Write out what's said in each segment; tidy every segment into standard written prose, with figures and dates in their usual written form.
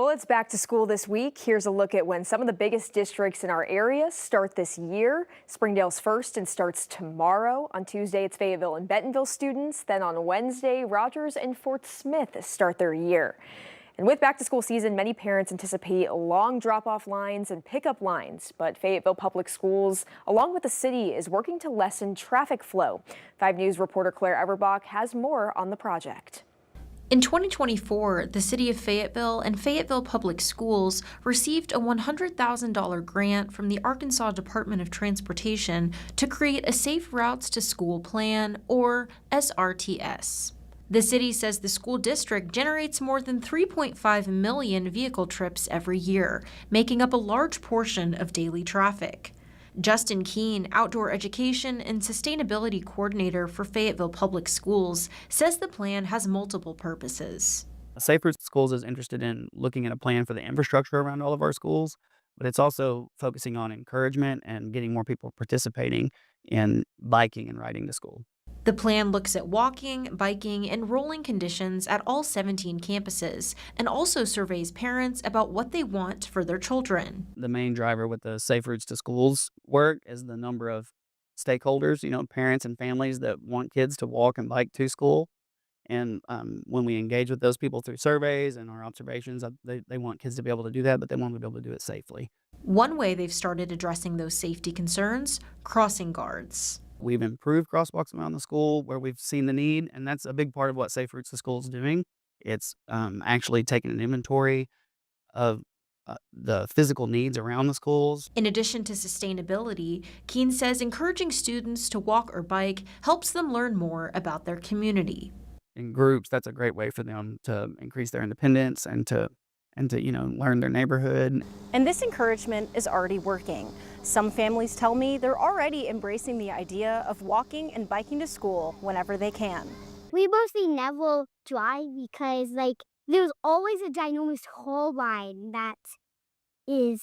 Well, it's back to school this week. Here's a look at when some of the biggest districts in our area start this year. Springdale's first and starts tomorrow. On Tuesday, it's Fayetteville and Bentonville students. Then on Wednesday, Rogers and Fort Smith start their year. And with back to school season, many parents anticipate long drop-off lines and pickup lines. But Fayetteville Public Schools, along with the city, is working to lessen traffic flow. 5 News reporter Claire Everbach has more on the project. In 2024, the City of Fayetteville and Fayetteville Public Schools received a $100,000 grant from the Arkansas Department of Transportation to create a Safe Routes to School Plan, or SRTS. The city says the school district generates more than 3.5 million vehicle trips every year, making up a large portion of daily traffic. Justin Keene, Outdoor Education and Sustainability Coordinator for Fayetteville Public Schools, says the plan has multiple purposes. Safe Routes to Schools is interested in looking at a plan for the infrastructure around all of our schools, but it's also focusing on encouragement and getting more people participating in biking and riding to school. The plan looks at walking, biking, and rolling conditions at all 17 campuses and also surveys parents about what they want for their children. The main driver with the Safe Routes to Schools work is the number of stakeholders, parents and families that want kids to walk and bike to school. And when we engage with those people through surveys and our observations, they want kids to be able to do that, but they want to be able to do it safely. One way they've started addressing those safety concerns, crossing guards. We've improved crosswalks around the school where we've seen the need, and that's a big part of what Safe Routes to School is doing. It's actually taking an inventory of the physical needs around the schools. In addition to sustainability, Keene says encouraging students to walk or bike helps them learn more about their community. In groups, that's a great way for them to increase their independence and to learn their neighborhood. And this encouragement is already working. Some families tell me they're already embracing the idea of walking and biking to school whenever they can. We mostly never drive because there's always a ginormous toll line that is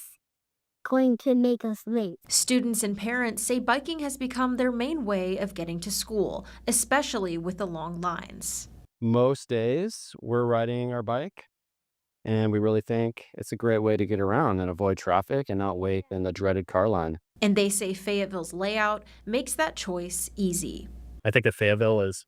going to make us late. Students and parents say biking has become their main way of getting to school, especially with the long lines. Most days we're riding our bike, and we really think it's a great way to get around and avoid traffic and not wait in the dreaded car line. And they say Fayetteville's layout makes that choice easy. I think that Fayetteville is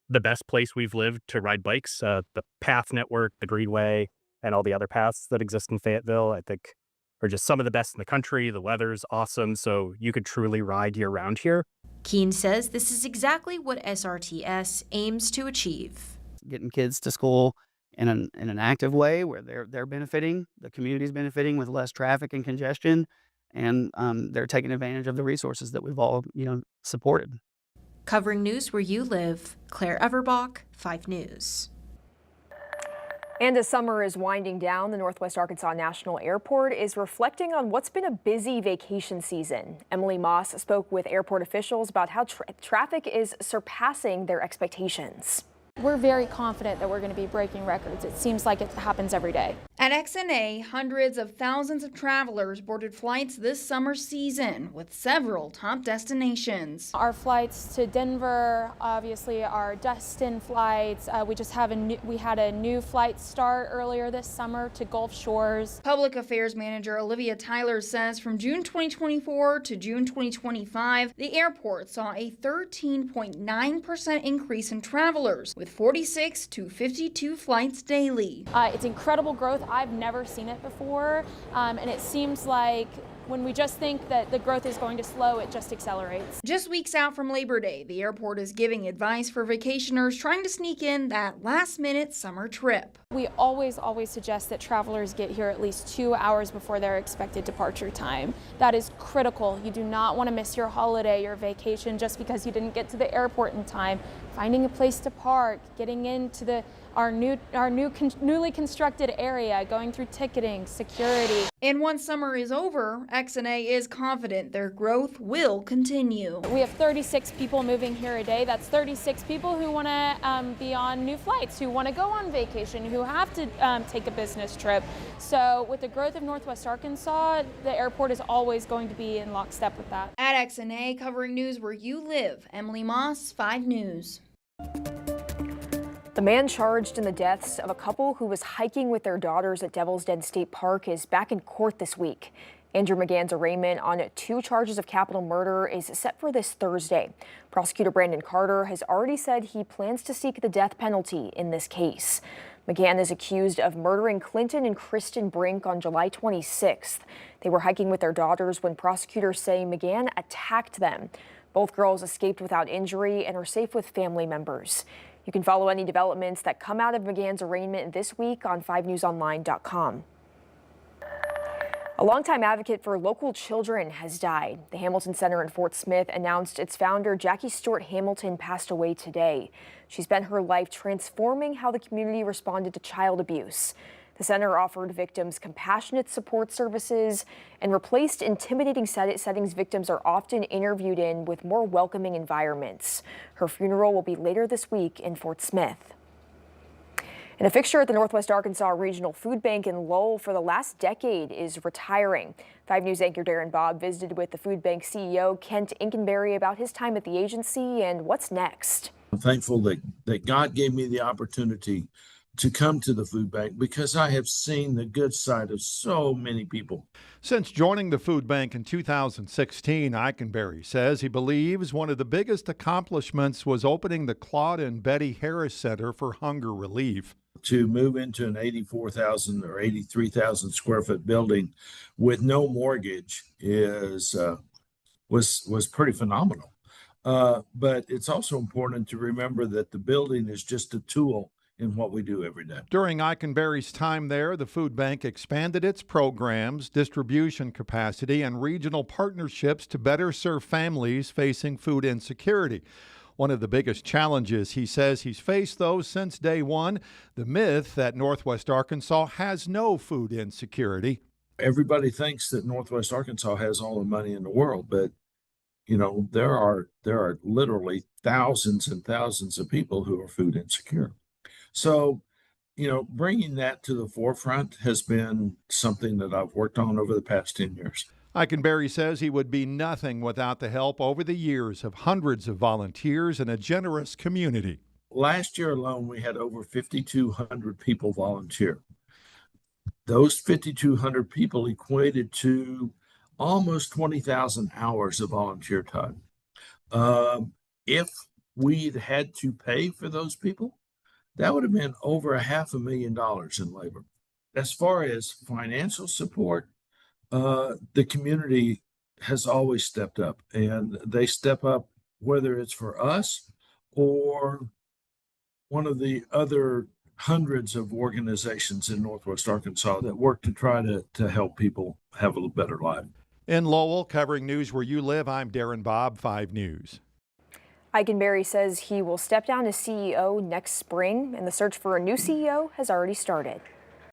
the best place we've lived to ride bikes. The path network, the Greenway, and all the other paths that exist in Fayetteville, I think are just some of the best in the country. The weather's awesome, so you could truly ride year-round here. Keene says this is exactly what SRTS aims to achieve. Getting kids to school in an active way where they're benefiting, the community's benefiting with less traffic and congestion, and they're taking advantage of the resources that we've all supported. Covering news where you live, Claire Everbach, 5 News. And as summer is winding down, the Northwest Arkansas National Airport is reflecting on what's been a busy vacation season. Emily Moss spoke with airport officials about how traffic is surpassing their expectations. We're very confident that we're going to be breaking records. It seems like it happens every day. At XNA, hundreds of thousands of travelers boarded flights this summer season with several top destinations. Our flights to Denver, obviously our Destin flights. We had a new flight start earlier this summer to Gulf Shores. Public Affairs Manager Olivia Tyler says from June 2024 to June 2025, the airport saw a 13.9% increase in travelers, with 46 to 52 flights daily. It's incredible growth. I've never seen it before, and it seems like when we just think that the growth is going to slow, it just accelerates. Just weeks out from Labor Day, the airport is giving advice for vacationers trying to sneak in that last-minute summer trip. We always suggest that travelers get here at least 2 hours before their expected departure time. That is critical. You do not want to miss your holiday, your vacation, just because you didn't get to the airport in time. Finding a place to park, getting into our newly constructed area, going through ticketing, security. And once summer is over, XNA is confident their growth will continue. We have 36 people moving here a day. That's 36 people who want to be on new flights, who want to go on vacation, who have to take a business trip. So with the growth of Northwest Arkansas, the airport is always going to be in lockstep with that. At XNA, covering news where you live, Emily Moss, 5 News. The man charged in the deaths of a couple who was hiking with their daughters at Devil's Den State Park is back in court this week. Andrew McGann's arraignment on 2 charges of capital murder is set for this Thursday. Prosecutor Brandon Carter has already said he plans to seek the death penalty in this case. McGann is accused of murdering Clinton and Kristen Brink on July 26th. They were hiking with their daughters when prosecutors say McGann attacked them. Both girls escaped without injury and are safe with family members. You can follow any developments that come out of McGann's arraignment this week on 5newsonline.com. A longtime advocate for local children has died. The Hamilton Center in Fort Smith announced its founder, Jackie Stewart Hamilton, passed away today. She spent her life transforming how the community responded to child abuse. The center offered victims compassionate support services and replaced intimidating settings victims are often interviewed in with more welcoming environments. Her funeral will be later this week in Fort Smith. And a fixture at the Northwest Arkansas Regional Food Bank in Lowell for the last decade is retiring. 5 News anchor Darren Bobb visited with the food bank CEO Kent Inkenberry about his time at the agency and what's next. I'm thankful that God gave me the opportunity to come to the food bank because I have seen the good side of so many people. Since joining the food bank in 2016, Eikenberry says he believes one of the biggest accomplishments was opening the Claude and Betty Harris Center for Hunger Relief. To move into an 84,000 or 83,000 square foot building with no mortgage was pretty phenomenal. But it's also important to remember that the building is just a tool in what we do every day. During Eikenberry's time there, the food bank expanded its programs, distribution capacity, and regional partnerships to better serve families facing food insecurity. One of the biggest challenges he says he's faced, though, since day one, the myth that Northwest Arkansas has no food insecurity. Everybody thinks that Northwest Arkansas has all the money in the world, but there are literally thousands and thousands of people who are food insecure. So, bringing that to the forefront has been something that I've worked on over the past 10 years. Eikenberry says he would be nothing without the help over the years of hundreds of volunteers and a generous community. Last year alone, we had over 5,200 people volunteer. Those 5,200 people equated to almost 20,000 hours of volunteer time. If we'd had to pay for those people, that would have been over $500,000 in labor. As far as financial support, the community has always stepped up, and they step up whether it's for us or one of the other hundreds of organizations in Northwest Arkansas that work to try to help people have a better life. In Lowell, covering news where you live, I'm Darren Bobb, 5 News. Eikenberry says he will step down as CEO next spring, and the search for a new CEO has already started.